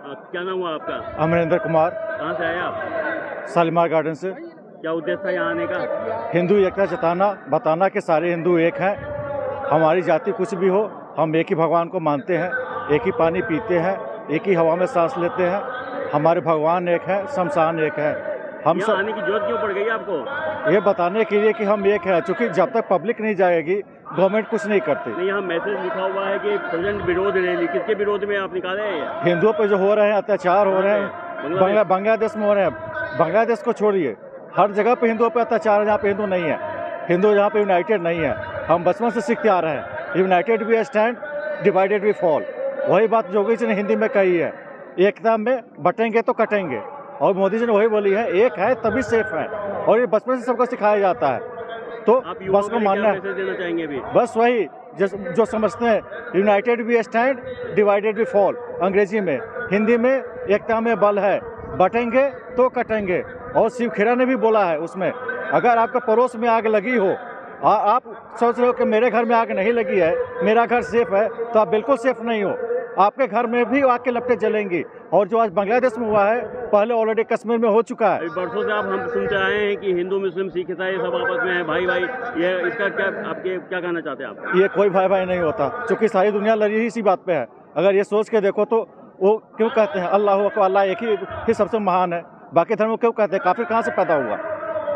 क्या नाम हुआ आपका? अमरिंदर कुमार, कहाँ से आए आप? शालीमार गार्डन से। क्या उद्देश्य था यहाँ आने का? हिंदू एकता जताना, बताना कि सारे हिंदू एक हैं। हमारी जाति कुछ भी हो, हम एक ही भगवान को मानते हैं, एक ही पानी पीते हैं, एक ही हवा में सांस लेते हैं। हमारे भगवान एक है, शमशान एक है। हम यहाँ सब आने की जरूरत क्यों पड़ गई आपको? ये बताने के लिए कि हम एक हैं, क्योंकि जब तक पब्लिक नहीं जाएगी गवर्नमेंट कुछ नहीं करती। नहीं, यहाँ मैसेज लिखा हुआ है कि प्रेजेंट विरोध रैली, किसके विरोध में आप निकाले हैं? हिंदुओं पे जो हो रहे हैं अत्याचार हो रहे हैं, बांग्लादेश में हो रहे हैं। बांग्लादेश को छोड़िए, हर जगह पे हिंदुओं पे अत्याचार है जहाँ पे हिंदू नहीं है। हिंदू यहाँ पे यूनाइटेड नहीं है। हम बचपन से सीखते आ रहे हैं, united we stand, divided we fall. वही बात योगी जी ने हिंदी में कही है, एकता में बटेंगे तो कटेंगे। और मोदी जी ने वही बोली है, एक है तभी सेफ है। और ये बचपन से सबको सिखाया जाता है, तो बस को मानना है। मैसेज देना चाहेंगे अभी? बस वही जो समझते हैं, united we stand, divided we fall अंग्रेजी में। हिंदी में एकता में बल है, बटेंगे तो कटेंगे। और शिव खेरा ने भी बोला है उसमें, अगर आपका पड़ोस में आग लगी हो, आप सोच रहे हो कि मेरे घर में आग नहीं लगी है, मेरा घर सेफ है, तो आप बिल्कुल सेफ नहीं हो। आपके घर में भी आग के लपटें जलेंगी। और जो आज बांग्लादेश में हुआ है, पहले ऑलरेडी कश्मीर में हो चुका है। बरसों से आप हम सुनते आए हैं कि हिंदू मुस्लिम सिख ईसाई सब आपस में है, भाई भाई। ये इसका क्या कहना चाहते हैं आप? ये कोई भाई भाई नहीं होता, क्योंकि सारी दुनिया लड़ी ही इसी बात पे है। अगर ये सोच के देखो तो वो क्यों कहते हैं अल्लाह को, अल्लाह एक ही सबसे महान है। बाकी धर्म क्यों कहते हैं? काफिर कहाँ से पैदा हुआ?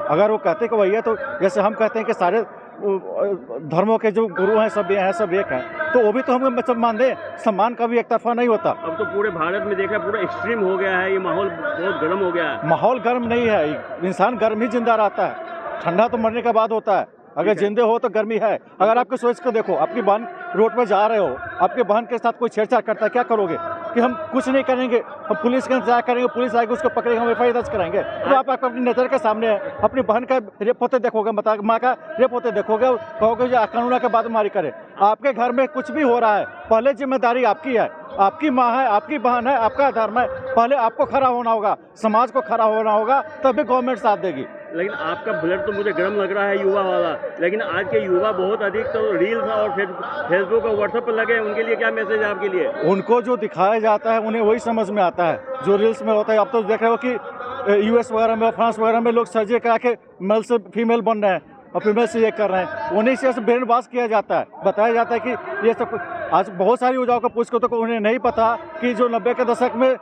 अगर वो कहते कि वही है, तो जैसे हम कहते हैं कि सारे धर्मों के जो गुरु हैं सब एक हैं, तो वो भी तो हम सम्मान दें। सम्मान का भी एक तरफा नहीं होता। अब तो पूरे भारत में देखा, पूरा एक्सट्रीम हो गया है, ये माहौल बहुत गर्म हो गया है। माहौल गर्म नहीं है, इंसान गर्म ही जिंदा रहता है। ठंडा तो मरने के बाद होता है, अगर जिंदे हो तो गर्मी है। अगर आपको सोच कर देखो, अपनी बहन रोड पर जा रहे हो, आपके बहन के साथ कोई छेड़छाड़ करता है, क्या करोगे? कि हम कुछ नहीं करेंगे, हम पुलिस का इंतजार करेंगे, पुलिस आएगी उसको पकड़ेंगे, हम एफआईआर दर्ज कराएंगे। तो आप अपनी नजर के सामने है, अपनी बहन का रेप होते देखोगे, माँ का रेप होते देखोगे, कहोगे जो कानून के बाद मारी करे। आपके घर में कुछ भी हो रहा है, पहले जिम्मेदारी आपकी है। आपकी माँ है, आपकी बहन है, आपका धर्म है, पहले आपको खड़ा होना होगा, समाज को खड़ा होना होगा, तभी गवर्नमेंट साथ देगी। लेकिन आपका ब्लड तो मुझे गर्म लग रहा है, युवा वाला। लेकिन आज के युवा बहुत अधिक तो रील्स और फेसबुक और व्हाट्सएप पर लगे हैं, उनके लिए क्या मैसेज है आपके लिए? उनको जो दिखाया जाता है उन्हें वही समझ में आता है जो रील्स में होता है। अब तो देख रहे हो कि यूएस वगैरह में, फ्रांस वगैरह में लोग सर्जरी करा के मेल से फीमेल बन रहे हैं और फीमेल से ये कर रहे हैं। उन्हीं से ब्रेन वॉश किया जाता है, बताया जाता है कि ये सब। आज बहुत सारी युवाओं को पूछ कर तो उन्हें नहीं पता कि जो 90 के दशक में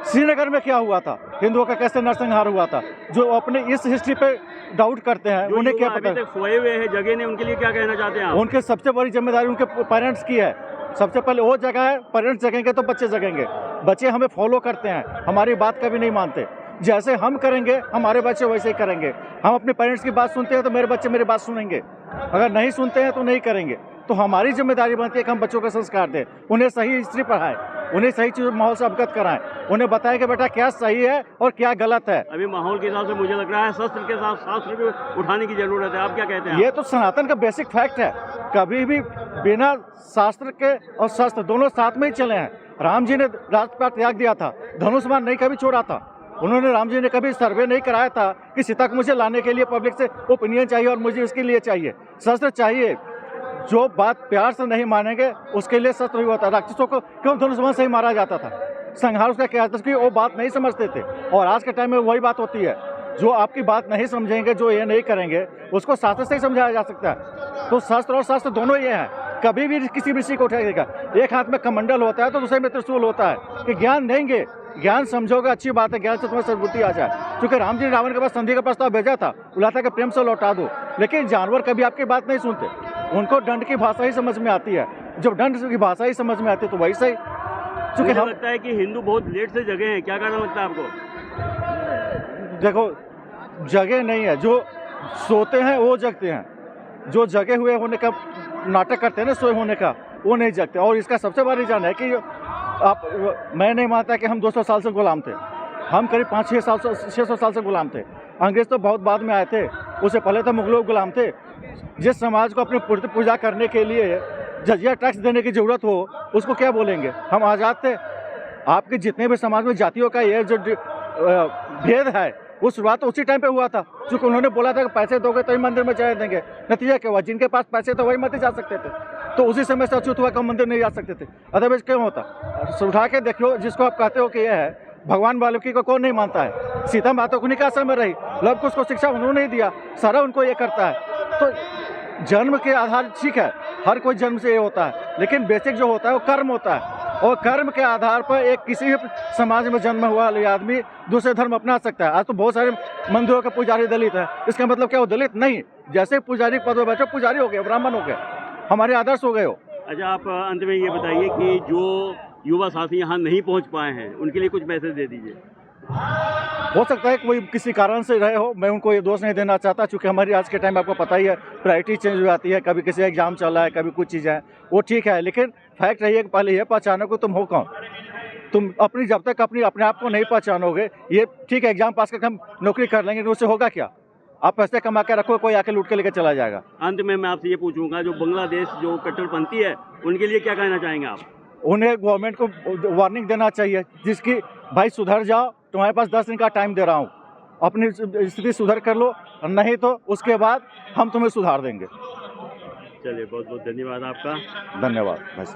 श्रीनगर में क्या हुआ था, हिंदुओं का कैसे नरसंहार हुआ था। जो अपने इस हिस्ट्री पे डाउट करते हैं, उन्हें क्या पता? अभी तक सोए हुए हैं जगह ने, उनके लिए क्या कहना चाहते हैं आप? उनके सबसे बड़ी जिम्मेदारी उनके पेरेंट्स की है। सबसे पहले वो जगह है, पेरेंट्स जगेंगे तो बच्चे जगेंगे। बच्चे हमें फॉलो करते हैं, हमारी बात कभी नहीं मानते। जैसे हम करेंगे हमारे बच्चे वैसे ही करेंगे। हम अपने पेरेंट्स की बात सुनते हैं तो मेरे बच्चे मेरी बात सुनेंगे, अगर नहीं सुनते हैं तो नहीं करेंगे। तो हमारी जिम्मेदारी बनती है कि हम बच्चों को संस्कार दें, उन्हें सही हिस्ट्री पढ़ाएं, उन्हें सही चीज़ माहौल से अवगत कराएं, उन्हें बताएं कि बेटा क्या सही है और क्या गलत है। अभी माहौल के हिसाब से मुझे लग रहा है शस्त्र के साथ शास्त्र भी उठाने की जरूरत है। आप क्या कहते हैं? ये तो सनातन का बेसिक फैक्ट है, कभी भी बिना शास्त्र के और शस्त्र दोनों साथ में ही चले हैं। राम जी ने राजपाट त्याग दिया था, धनुष बाण नहीं कभी छोड़ा था। उन्होंने, राम जी ने कभी सर्वे नहीं कराया था कि सीता को मुझे लाने के लिए पब्लिक से ओपिनियन चाहिए और मुझे इसके लिए चाहिए शस्त्र चाहिए। जो बात प्यार से नहीं मानेंगे उसके लिए शस्त्र भी होता है। राक्षसों को क्यों धनुष बाण से ही मारा जाता था, संहार उसका क्या था, कि वो बात नहीं समझते थे। और आज के टाइम में वही बात होती है, जो आपकी बात नहीं समझेंगे, जो ये नहीं करेंगे, उसको शास्त्र से ही समझाया जा सकता है। तो शस्त्र और शास्त्र दोनों ये हैं, कभी भी किसी ऋषि को उठाएगा। एक हाथ में कमंडल होता है तो दूसरे में त्रिशूल होता है कि ज्ञान देंगे, ज्ञान समझोगे अच्छी बात है, ज्ञान से तुम्हें सद्बुद्धि आ जाए। क्योंकि राम जी ने रावण के पास संधि का प्रस्ताव भेजा था, बोला था कि प्रेम से लौटा दो, लेकिन जानवर कभी आपकी बात नहीं सुनते। उनको दंड की भाषा ही समझ में आती है। जब दंड की भाषा ही समझ में आती है तो वही सही। क्योंकि हमें लगता है कि हिंदू बहुत लेट से जगे हैं, क्या कारण लगता है आपको? देखो, जगे नहीं है, जो सोते हैं वो जगते हैं। जो जगे हुए होने का नाटक करते हैं ना, सोए होने का, वो नहीं जगते। और इसका सबसे बड़ा रीजन है कि मैं नहीं मानता कि हम 200 साल से गुलाम थे। हम करीब 500-600 साल से गुलाम थे। अंग्रेज तो बहुत बाद में आए थे, उससे पहले तो मुगलों गुलाम थे। जिस समाज को अपनी पूजा करने के लिए जजिया टैक्स देने की जरूरत हो, उसको क्या बोलेंगे? हम आज़ाद थे। आपके जितने भी समाज में जातियों का ये जो भेद है, वो शुरुआत तो उसी टाइम पे हुआ था, क्योंकि उन्होंने बोला था कि पैसे दोगे तो ही मंदिर में चढ़ा देंगे। नतीजा क्या हुआ? जिनके पास पैसे थे वही मत जा सकते थे। तो उसी समय से अछूत हुआ का मंदिर नहीं जा सकते थे, अदरवाइज क्यों होता। उठा के देखो, जिसको आप कहते हो कि यह है भगवान वाल्मीकि को कौन नहीं मानता है। सीता माता उन्हीं के आश्रम में रही, लव कुश को शिक्षा उन्होंने ही दिया, सारा उनको ये करता है। तो जन्म के आधार ठीक है, हर कोई जन्म से ये होता है, लेकिन बेसिक जो होता है वो कर्म होता है, और कर्म के आधार पर एक किसी भी समाज में जन्म हुआ आदमी दूसरे धर्म अपना सकता है। आज तो बहुत सारे मंदिरों का पुजारी दलित है, इसका मतलब क्या वो दलित नहीं, जैसे पुजारी पद पर बैठे पुजारी हो गए, ब्राह्मण हो गए, हमारे आदर्श हो गए हो। अच्छा, आप अंत में ये बताइए कि जो युवा साथी यहाँ नहीं पहुँच पाए हैं उनके लिए कुछ मैसेज दे दीजिए। हो सकता है कोई किसी कारण से रहे हो, मैं उनको ये दोष नहीं देना चाहता, क्योंकि हमारी आज के टाइम आपको पता ही है प्रायोरिटी चेंज हो जाती है, कभी किसी एग्जाम चल रहा है, कभी कुछ चीज़ें हैं, वो ठीक है, लेकिन फैक्ट रही है कि पहले ये पहचानो कि तुम हो कौन। तुम अपनी जब तक अपने आप को नहीं पहचानोगे, ये ठीक है एग्जाम पास करके हम नौकरी कर लेंगे, उससे होगा क्या। आप पैसे कमा के रखो, कोई आके लूट के लेकर चला जाएगा। अंत में मैं आपसे ये पूछूंगा, जो बांग्लादेश जो कट्टरपंथी है उनके लिए क्या कहना चाहेंगे आप? उन्हें गवर्नमेंट को वार्निंग देना चाहिए, जिसकी भाई सुधर जाओ, तुम्हारे पास 10 दिन का टाइम दे रहा हूँ, अपनी स्थिति सुधर कर लो, नहीं तो उसके बाद हम तुम्हें सुधार देंगे। चलिए, बहुत बहुत धन्यवाद आपका। धन्यवाद भाई।